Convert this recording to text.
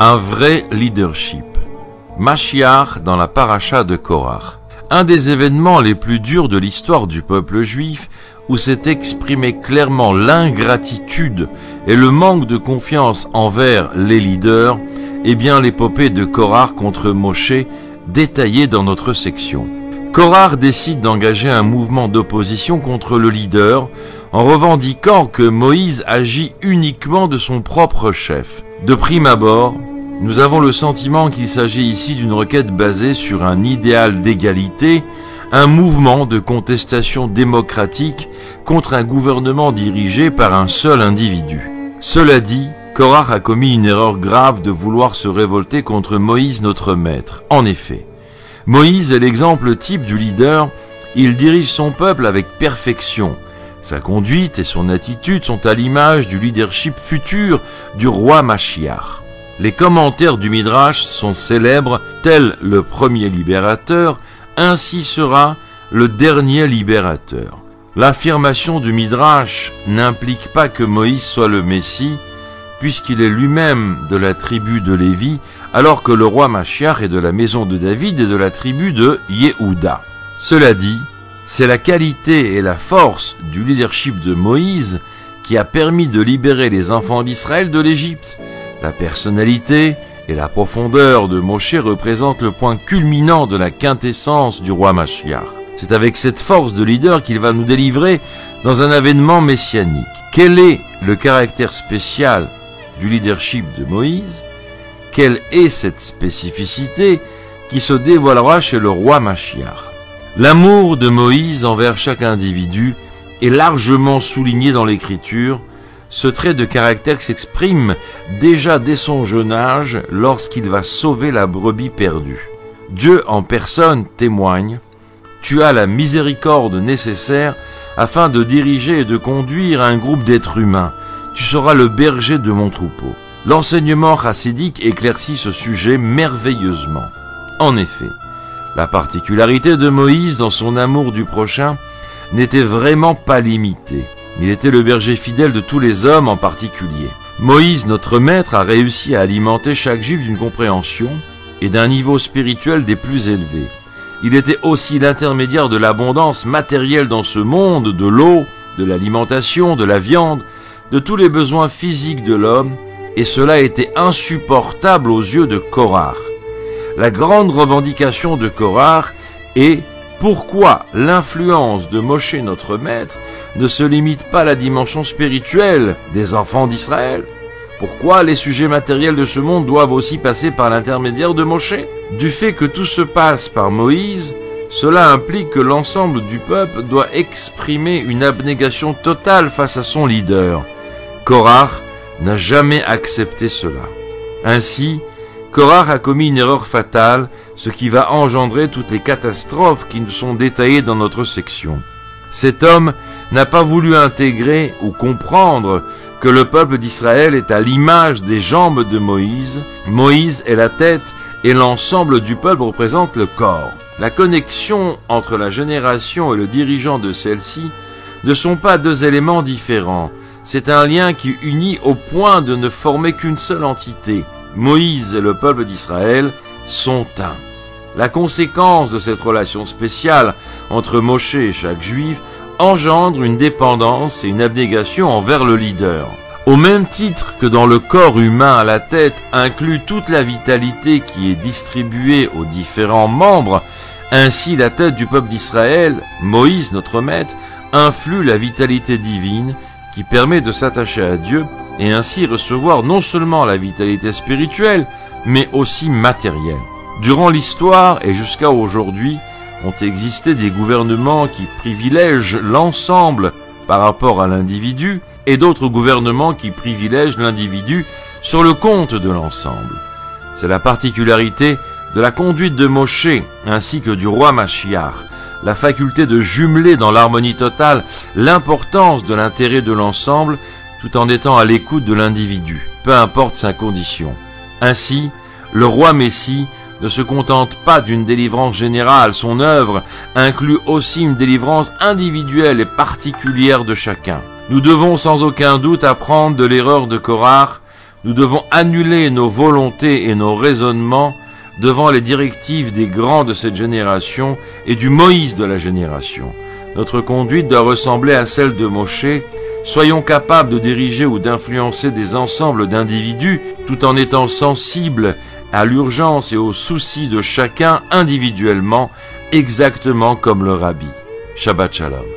Un vrai leadership. Mashiach dans la paracha de Korach. Un des événements les plus durs de l'histoire du peuple juif, où s'est exprimé clairement l'ingratitude et le manque de confiance envers les leaders, est bien l'épopée de Korach contre Moshe, détaillée dans notre section. Korach décide d'engager un mouvement d'opposition contre le leader, en revendiquant que Moïse agit uniquement de son propre chef. De prime abord, nous avons le sentiment qu'il s'agit ici d'une requête basée sur un idéal d'égalité, un mouvement de contestation démocratique contre un gouvernement dirigé par un seul individu. Cela dit, Korach a commis une erreur grave de vouloir se révolter contre Moïse notre maître. En effet, Moïse est l'exemple type du leader, il dirige son peuple avec perfection. Sa conduite et son attitude sont à l'image du leadership futur du roi Mashiach. Les commentaires du Midrash sont célèbres, tel le premier libérateur, ainsi sera le dernier libérateur. L'affirmation du Midrash n'implique pas que Moïse soit le Messie, puisqu'il est lui-même de la tribu de Lévi, alors que le roi Mashiach est de la maison de David et de la tribu de Yehuda. Cela dit, c'est la qualité et la force du leadership de Moïse qui a permis de libérer les enfants d'Israël de l'Égypte. La personnalité et la profondeur de Moshe représentent le point culminant de la quintessence du roi Mashiach. C'est avec cette force de leader qu'il va nous délivrer dans un avènement messianique. Quel est le caractère spécial du leadership de Moïse? Quelle est cette spécificité qui se dévoilera chez le roi Mashiach? L'amour de Moïse envers chaque individu est largement souligné dans l'Écriture. Ce trait de caractère s'exprime déjà dès son jeune âge lorsqu'il va sauver la brebis perdue. Dieu en personne témoigne « Tu as la miséricorde nécessaire afin de diriger et de conduire un groupe d'êtres humains. Tu seras le berger de mon troupeau. » L'enseignement chassidique éclaircit ce sujet merveilleusement. En effet, la particularité de Moïse dans son amour du prochain n'était vraiment pas limitée. Il était le berger fidèle de tous les hommes en particulier. Moïse, notre maître, a réussi à alimenter chaque juif d'une compréhension et d'un niveau spirituel des plus élevés. Il était aussi l'intermédiaire de l'abondance matérielle dans ce monde, de l'eau, de l'alimentation, de la viande, de tous les besoins physiques de l'homme, et cela était insupportable aux yeux de Korach. La grande revendication de Korach est pourquoi l'influence de Moshe notre maître ne se limite pas à la dimension spirituelle des enfants d'Israël? Pourquoi les sujets matériels de ce monde doivent aussi passer par l'intermédiaire de Moshe? Du fait que tout se passe par Moïse, cela implique que l'ensemble du peuple doit exprimer une abnégation totale face à son leader. Korach n'a jamais accepté cela. Ainsi, Korach a commis une erreur fatale, ce qui va engendrer toutes les catastrophes qui nous sont détaillées dans notre section. Cet homme n'a pas voulu intégrer ou comprendre que le peuple d'Israël est à l'image des jambes de Moïse. Moïse est la tête et l'ensemble du peuple représente le corps. La connexion entre la génération et le dirigeant de celle-ci ne sont pas deux éléments différents. C'est un lien qui unit au point de ne former qu'une seule entité. Moïse et le peuple d'Israël sont un. La conséquence de cette relation spéciale entre Moshe et chaque juif engendre une dépendance et une abnégation envers le leader. Au même titre que dans le corps humain, la tête inclut toute la vitalité qui est distribuée aux différents membres, ainsi la tête du peuple d'Israël, Moïse notre maître, influe la vitalité divine qui permet de s'attacher à Dieu et ainsi recevoir non seulement la vitalité spirituelle, mais aussi matérielle. Durant l'histoire et jusqu'à aujourd'hui, ont existé des gouvernements qui privilègent l'ensemble par rapport à l'individu et d'autres gouvernements qui privilègent l'individu sur le compte de l'ensemble. C'est la particularité de la conduite de Moshe ainsi que du roi Mashiach, la faculté de jumeler dans l'harmonie totale l'importance de l'intérêt de l'ensemble tout en étant à l'écoute de l'individu, peu importe sa condition. Ainsi, le roi Messie ne se contente pas d'une délivrance générale, son œuvre inclut aussi une délivrance individuelle et particulière de chacun. Nous devons sans aucun doute apprendre de l'erreur de Korach, Nous devons annuler nos volontés et nos raisonnements devant les directives des grands de cette génération et du Moïse de la génération. Notre conduite doit ressembler à celle de Moshe. Soyons capables de diriger ou d'influencer des ensembles d'individus tout en étant sensibles à l'urgence et aux soucis de chacun individuellement, exactement comme le Rabbi. Shabbat Shalom.